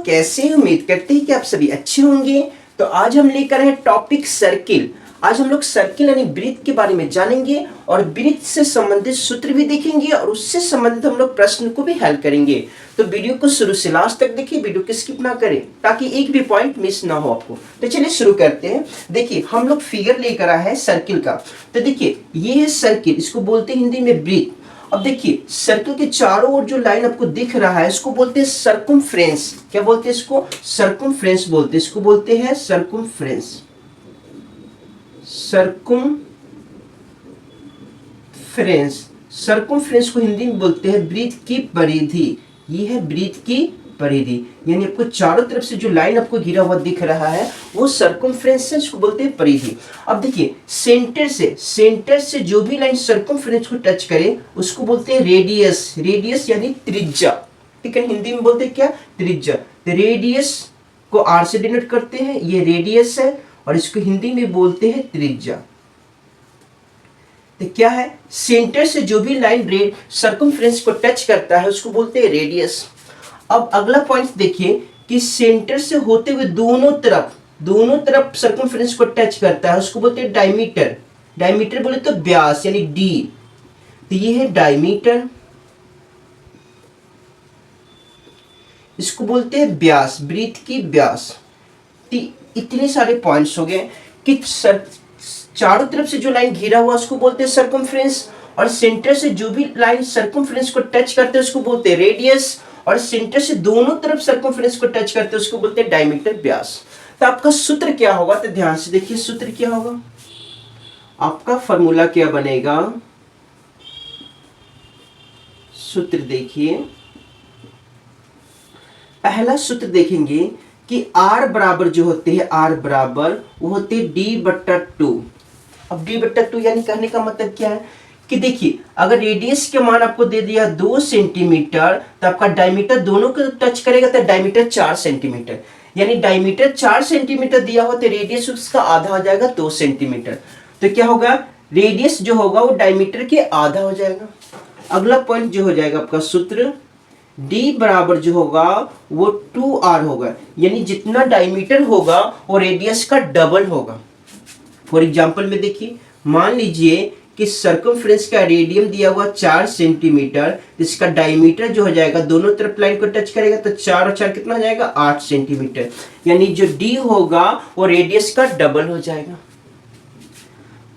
कैसे हैं? उम्मीद करते हैं कि आप सभी अच्छे होंगे। तो आज हम लेकर हैं टॉपिक सर्किल। आज हम लोग सर्किल यानी वृत्त के बारे में जानेंगे और वृत्त से संबंधित सूत्र भी देखेंगे और उससे संबंधित हम लोग प्रश्न को भी हल करेंगे। तो वीडियो को शुरू से लास्ट तक देखिए, वीडियो को स्किप ना करें ताकि एक भी पॉइंट मिस ना हो आपको। तो चलिए शुरू करते हैं। देखिए हम लोग फिगर लेकर आए हैं सर्किल का। तो देखिए ये है सर्किल, इसको बोलते हैं हिंदी में वृत्त। अब देखिए सर्कल के चारों ओर जो लाइन आपको दिख रहा है इसको बोलते हैं सर्कमफ्रेंस। क्या बोलते हैं इसको? सर्कमफ्रेंस बोलते हैं। इसको बोलते हैं सर्कमफ्रेंस। सर्कमफ्रेंस, सर्कमफ्रेंस को हिंदी में बोलते हैं वृत्त की परिधि। ये है वृत्त की परिधि, यानी आपको चारों तरफ से जो लाइन आपको घिरा हुआ दिख रहा है वो सर्कमफ्रेंस है, इसको बोलते हैं परिधि। अब देखिए सेंटर से जो भी लाइन सर्कमफ्रेंस को टच करे उसको बोलते हैं रेडियस। रेडियस यानी त्रिज्या, ठीक है, हिंदी में बोलते हैं क्या? त्रिज्या। तो रेडियस को आर से डिनोट करते हैं, ये रेडियस है और इसको हिंदी में बोलते हैं त्रिज्या। तो क्या है? सेंटर से जो भी लाइन सर्कमफ्रेंस को टच करता है उसको बोलते हैं रेडियस। अब अगला पॉइंट देखिए कि सेंटर से होते हुए दोनों तरफ सर्कमफ्रेंस को टच करता है उसको बोलते हैं डायमीटर। डायमीटर बोले तो व्यास यानी डी। तो ये है डायमीटर, इसको बोलते हैं व्यास, वृत्त की व्यास। तो इतने सारे पॉइंट्स हो गए कि चारों तरफ से जो लाइन घिरा हुआ उसको बोलते हैं सर्कमफ्रेंस, और सेंटर से जो भी लाइन सर्कमफ्रेंस को टच करते हैं उसको बोलते हैं रेडियस, और सेंटर से दोनों तरफ सर्कमफ्रेंस को टच करते हैं उसको बोलते हैं डायमीटर, व्यास। तो आपका सूत्र क्या होगा? तो ध्यान से देखिए सूत्र क्या होगा। आपका फॉर्मूला क्या बनेगा? सूत्र देखिए, पहला सूत्र देखेंगे कि R बराबर जो होते हैं, R बराबर वो होते हैं D/2। अब D/2 यानी कहने का मतलब क्या है कि देखिए अगर रेडियस के मान आपको दे दिया 2 सेंटीमीटर तो आपका डायमीटर दोनों को टच करेगा तो डायमीटर 4 सेंटीमीटर, यानी डायमीटर 4 सेंटीमीटर दिया हो तो रेडियस उसका आधा हो जाएगा 2 सेंटीमीटर। तो क्या होगा? रेडियस जो होगा वो डायमीटर के आधा हो जाएगा। अगला पॉइंट जो हो जाएगा आपका सूत्र D बराबर जो होगा वो 2R होगा, यानी जितना डायमीटर होगा वो रेडियस का डबल होगा। फॉर एग्जांपल में देखिए, मान लीजिए कि सर्कमफ्रेंस का रेडियम दिया हुआ 4 सेंटीमीटर, इसका डायमीटर जो हो जाएगा दोनों तरफ लाइन को टच करेगा तो 4 और 4 कितना हो जाएगा? 8 सेंटीमीटर, यानी जो D होगा वो रेडियस का डबल हो जाएगा।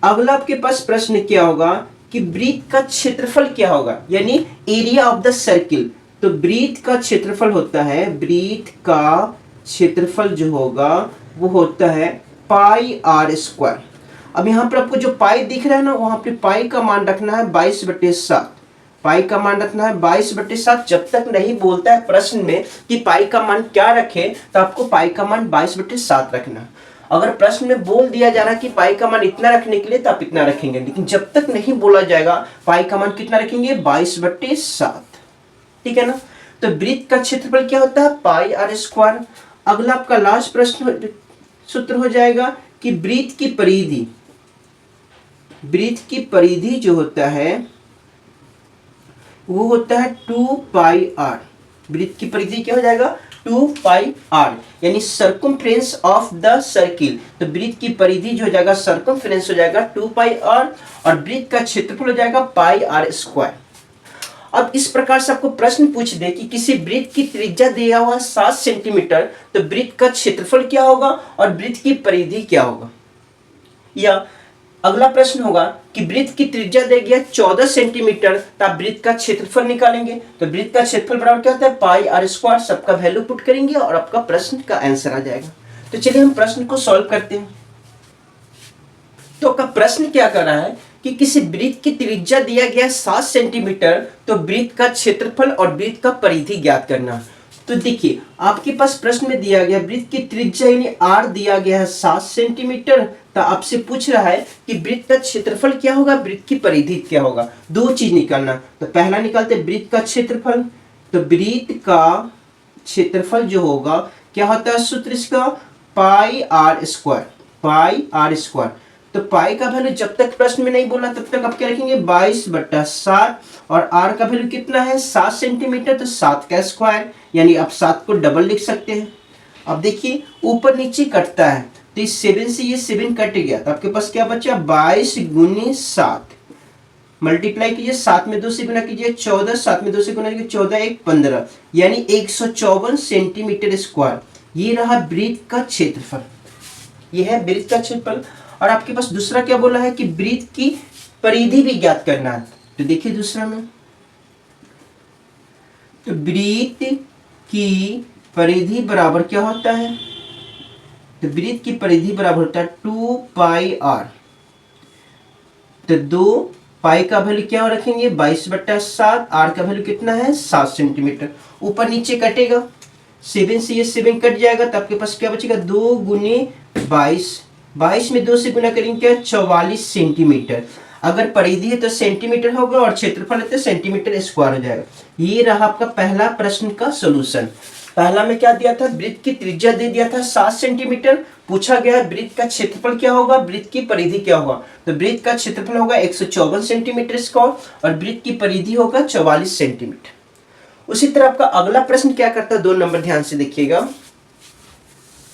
अगला आपके पास प्रश्न क्या होगा कि वृत्त का क्षेत्रफल क्या होगा, यानी एरिया ऑफ द सर्किल। तो वृत्त का क्षेत्रफल होता है, वृत्त का क्षेत्रफल जो होगा वो होता है πr²। अब यहाँ पर आपको जो पाई दिख रहा है ना, वहां पे पाई का मान रखना है 22/7। पाई का मान रखना है 22/7। जब तक नहीं बोलता है प्रश्न में कि पाई का मान क्या रखे तो आपको पाई का मान 22/7 रखना। अगर प्रश्न में बोल दिया जा रहा है कि पाई का मान इतना रखने के लिए तो आप इतना रखेंगे, लेकिन जब तक नहीं बोला जाएगा पाई का मान कितना रखेंगे? 22/7, ठीक है ना। तो वृत्त का क्षेत्रफल क्या होता है? πr²। अगला आपका लास्ट प्रश्न सूत्र हो जाएगा कि वृत्त की परिधि, वृत्त की परिधि जो होता है वो होता है 2πr। वृत्त की परिधि क्या हो जाएगा? 2πr, यानी सर्कमफ्रेंस ऑफ द सर्किल। तो वृत्त की परिधि जो हो जाएगा सर्कमफ्रेंस हो जाएगा 2πr और वृत्त का क्षेत्रफल हो जाएगा πr²। अब इस प्रकार से आपको प्रश्न पूछ दे कि किसी वृत्त की त्रिज्या दिया हुआ 7 सेंटीमीटर, तो वृत्त का क्षेत्रफल क्या होगा और वृत्त की परिधि क्या होगा। या अगला प्रश्न होगा कि वृत्त की त्रिज्या दे गया 14 सेंटीमीटर, तो आप वृत्त का क्षेत्रफल निकालेंगे। तो वृत्त का क्षेत्रफल बराबर क्या होता है? πr²। सबका वैल्यू पुट करेंगे और आपका प्रश्न का आंसर आ जाएगा। तो चलिए हम प्रश्न को सॉल्व करते हैं। तो आपका प्रश्न क्या कर रहा है कि किसी वृत्त की त्रिज्या दिया गया 7 सेंटीमीटर, तो वृत्त का क्षेत्रफल और वृत्त का परिधि ज्ञात करना। तो देखिए आपके पास प्रश्न में दिया गया वृत्त की त्रिज्या यानी r दिया गया है 7 सेंटीमीटर, तो आपसे पूछ रहा है कि वृत्त का क्षेत्रफल क्या होगा, वृत्त की परिधि क्या होगा। दो चीज निकालना। तो पहला निकालते वृत्त का क्षेत्रफल। तो वृत्त का क्षेत्रफल जो होगा क्या होता है? सूत्र इसका πr²। तो पाई का वैल्यू जब तक प्रश्न में नहीं बोला तब तक आप क्या रखेंगे 22/7 और आर का वैल्यू कितना है 7 सेंटीमीटर, तो 7 का स्क्वायर, यानी आप 7 को डबल लिख सकते हैं। अब देखिए ऊपर नीचे कटता है तो इस 7 से ये 7 कट गया तो आपके पास क्या बचा 22 × 7, मल्टीप्लाई कीजिए 7 में 2 से गुना कीजिए 14, 7 में 2 से गुना कीजिए 14 1 15, यानी 154 सेंटीमीटर स्क्वायर। ये रहा वृत्त का क्षेत्रफल, ये है वृत्त का क्षेत्रफल। और आपके पास दूसरा क्या बोला है कि वृत्त की परिधि भी ज्ञात करना है। तो देखिए दूसरा में, तो वृत्त की परिधि बराबर क्या होता है, तो वृत्त की परिधि बराबर होता है 2πr। तो 2 पाई का वैल्यू क्या रखेंगे 22/7, आर का वैल्यू कितना है 7 सेंटीमीटर। ऊपर नीचे कटेगा 7 से ये 7 कट जाएगा तो आपके पास क्या बचेगा 2 × 22, 22 में 2 से गुना करेंगे क्या 44 सेंटीमीटर। अगर परिधि है तो सेंटीमीटर होगा और क्षेत्रफल है तो सेंटीमीटर स्क्वायर हो जाएगा। ये रहा आपका पहला प्रश्न का सोल्यूशन। पहला में क्या दिया था, वृत्त की त्रिज्या दे दिया था 7 सेंटीमीटर, पूछा गया वृत्त का क्षेत्रफल क्या होगा, वृत्त की परिधि क्या होगा। तो वृत्त का क्षेत्रफल होगा 154 सेंटीमीटर स्क्वायर और वृत्त की परिधि होगा 44 सेंटीमीटर। उसी तरह आपका अगला प्रश्न क्या करता है, 2 नंबर ध्यान से देखिएगा।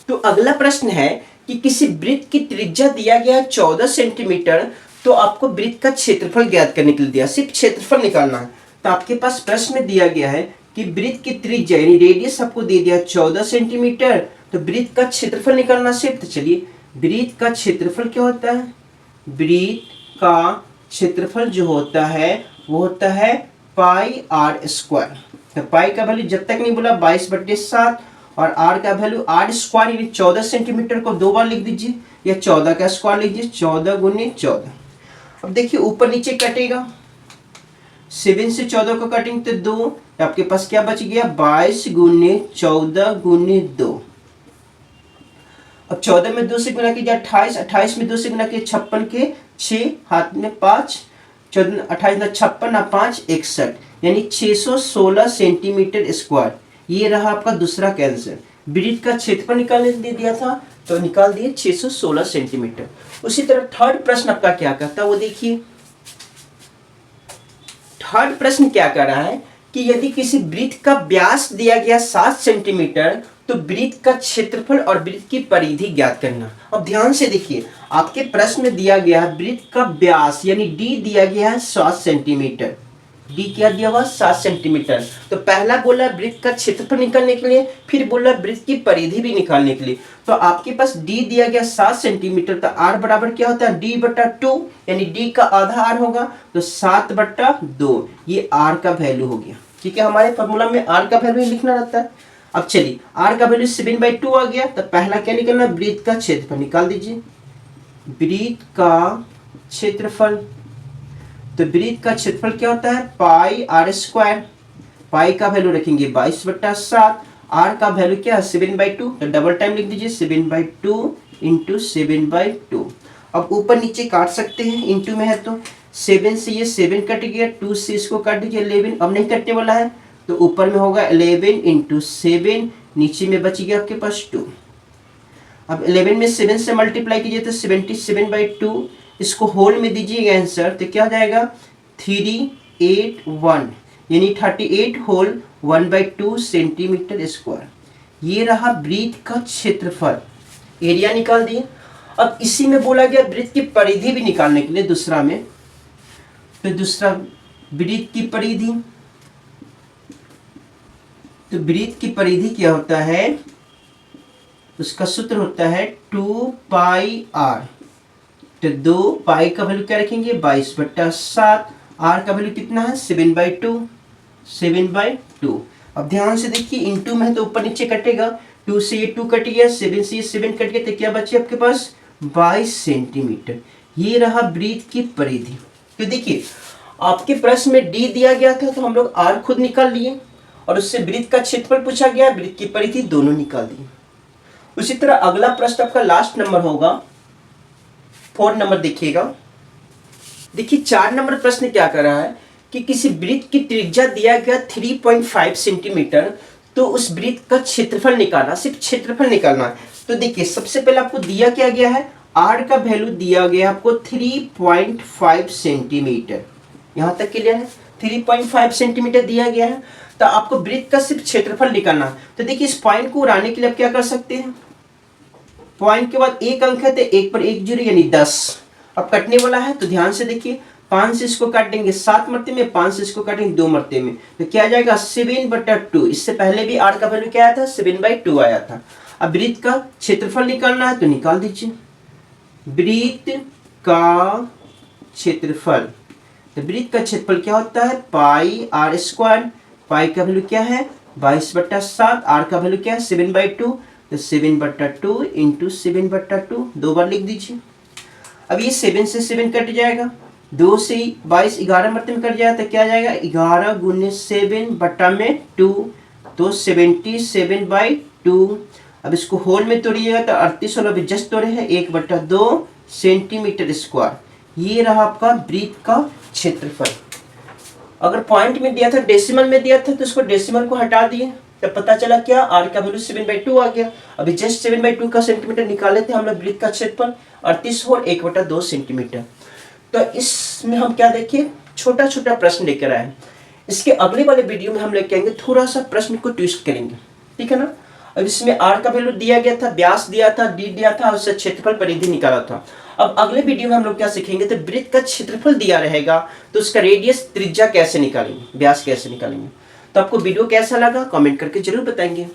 तो अगला प्रश्न है कि किसी वृत्त की त्रिज्या दिया गया 14 सेंटीमीटर, तो आपको वृत्त का क्षेत्रफल ज्ञात करने के लिए दिया, सिर्फ क्षेत्रफल निकालना है। तो आपके पास प्रश्न में दिया गया है कि वृत्त की त्रिज्या यानी रेडियस आपको दे दिया 14 सेंटीमीटर, तो वृत्त का क्षेत्रफल निकालना सिर्फ। तो चलिए वृत्त का क्षेत्रफल क्या होता है, वृत्त का क्षेत्रफल जो होता है वो होता है πr²। तो पाई का वैल्यू जब तक नहीं बोला 22/7 और आर का वैल्यू r² यानी 14 सेंटीमीटर को 2 बार लिख दीजिए या 14 का स्क्वायर लीजिए 14 × 14। अब देखिए ऊपर नीचे कटेगा 7 से 14 को कटेंगे तो 2, आपके पास क्या बच गया 22 × 14 × 2। अब 14 में 2 से गुना कीजिए 28, 28 में 2 से गुना कीजिए 56 के 6 हाथ में 5, 14 28 में 56 ना 5 61, यानी 616 सेंटीमीटर स्क्वायर। ये रहा आपका दूसरा का आंसर। वृत्त का क्षेत्रफल निकालने दे दिया था तो निकाल दिए 616 सेंटीमीटर। उसी तरह थर्ड प्रश्न आपका क्या कहता है वो देखिए। थर्ड प्रश्न क्या कर रहा है कि यदि किसी वृत्त का व्यास दिया गया 7 सेंटीमीटर, तो वृत्त का क्षेत्रफल और वृत्त की परिधि ज्ञात करना। अब ध्यान से देखिए आपके प्रश्न में दिया गया है वृत्त का व्यास यानी डी दिया गया है 7 सेंटीमीटर, डी क्या दिया हुआ 7 सेंटीमीटर। तो पहला बोला वृत्त का क्षेत्रफल निकालने के लिए, फिर बोला वृत्त की परिधि भी निकालने के लिए। तो आपके पास डी दिया गया 7 सेंटीमीटर, तो आर बराबर क्या होता है d/2, यानी डी का आधा आर होगा तो 7/2, ये आर का वैल्यू हो गया। ठीक है, हमारे फॉर्मूला में आर का वैल्यू लिखना रहता है। अब चलिए आर का वैल्यू 7/2 आ गया, तो पहला क्या निकालना, वृत्त का क्षेत्रफल निकाल दीजिए। वृत्त का क्षेत्रफल, तो वृत्त का क्षेत्रफल क्या होता है πr²। पाई का वैल्यू रखेंगे 22/7, आर का वैल्यू क्या है 7/2, तो डबल टाइम लिख दीजिए 7/2 × 7/2। अब ऊपर नीचे काट सकते हैं, इंटू में है तो 7 से ये 7 कट गया, 2 से इसको काट दीजिए 11, अब नहीं कटने वाला है तो ऊपर में होगा 11 × 7, नीचे में बच गया आपके पास 2। अब 11 में 7 से मल्टीप्लाई कीजिए तो 77/2, इसको होल में दीजिएगा आंसर तो क्या जाएगा 381, यानी 38 होल 1/2 सेंटीमीटर स्क्वायर। ये रहा वृत्त का क्षेत्रफल, एरिया निकाल दिए। अब इसी में बोला गया वृत्त की परिधि भी निकालने के लिए दूसरा में, तो दूसरा वृत्त की परिधि, तो वृत्त की परिधि क्या होता है, उसका सूत्र होता है 2πr। तो 2 पाई का वैल्यू क्या रखेंगे 22/7, आर का वैल्यू कितना है 7/2। अब ध्यान से देखिए इंटू में है तो ऊपर नीचे कटेगा, 2 से ये 2 कट गया, 7 से ये 7 कट गया, तो क्या बचे आपके पास 22 सेंटीमीटर। ये रहा वृत्त की परिधि। तो देखिए आपके प्रश्न में डी दिया गया था तो हम लोग आर खुद निकाल लिए और उससे वृत्त का क्षेत्रफल पूछा गया, वृत्त की परिधि दोनों निकाल दिए। उसी तरह अगला प्रश्न आपका लास्ट नंबर होगा 4 नंबर देखिएगा। देखिए 4 नंबर प्रश्न क्या कर रहा है कि किसी वृत्त की त्रिज्या दिया गया 3.5 सेंटीमीटर, तो उस वृत्त का क्षेत्रफल निकालना, सिर्फ क्षेत्रफल निकालना है। तो देखिए सबसे पहले आपको दिया क्या गया है आर का वैल्यू दिया गया आपको 3.5 सेंटीमीटर। यहां तक क्लियर है, 3.5 सेंटीमीटर दिया गया है। तो आपको वृत्त का सिर्फ क्षेत्रफल निकालना। तो देखिए इस पॉइंट को उड़ाने के लिए आप क्या कर सकते हैं, पॉइंट के बाद एक अंक है तो एक पर एक जीरो यानी 10। अब कटने वाला है तो ध्यान से देखिए, 5 से इसको काट देंगे 7 मरते में, 5 से इसको काटेंगे 2 मरते में, तो क्या आ जाएगा 7/2। इससे पहले भी आर का वैल्यू क्या आया था, 7/2 आया था। अब वृत्त का क्षेत्रफल निकालना है तो निकाल दीजिए, वृत्त का क्षेत्रफल। तो वृत्त का क्षेत्रफल क्या होता है, पाई आर स्क्वायर। पाई का वैल्यू क्या है 22/7, आर का वैल्यू क्या है 7/2, तो 7/2 इंटू 7/2 दो बार लिख दीजिए। अब ये 7 से 7 कट जाएगा, 2 से 22 11 मरते में कट जाएगा, तो क्या आ जाएगा 11 गुने 7/2, तो 77/2। अब इसको होल में तोड़िएगा तो 38 और अभी जस्ट तोड़े हैं 1/2 सेंटीमीटर स्क्वायर। ये रहा आपका वृत्त का क्षेत्रफल। अगर पॉइंट में दिया था, डेसिमल में दिया था, तो इसको डेसिमल को हटा दिए, तो पता चला क्या आर का वैल्यू 7/2 आ गया। अभी जस्ट 7/2 का सेंटीमीटर निकाले थे हम लोग वृत्त का क्षेत्रफल, 38 होल 1/2 सेंटीमीटर। तो इसमें हम क्या देखिए, छोटा छोटा प्रश्न लेकर आए। इसके अगले वाले वीडियो में हम लेके आएंगे, थोड़ा सा प्रश्न को ट्विस्ट करेंगे, ठीक है ना। अब इसमें आर का वैल्यू दिया गया था, व्यास दिया था, डी दिया था, उससे क्षेत्रफल परिधि निकाला था। अब अगले वीडियो में हम लोग क्या सीखेंगे, तो वृत्त का क्षेत्रफल दिया रहेगा तो उसका रेडियस त्रिज्या कैसे निकालेंगे, व्यास कैसे निकालेंगे। तो आपको वीडियो कैसा लगा कमेंट करके जरूर बताएंगे।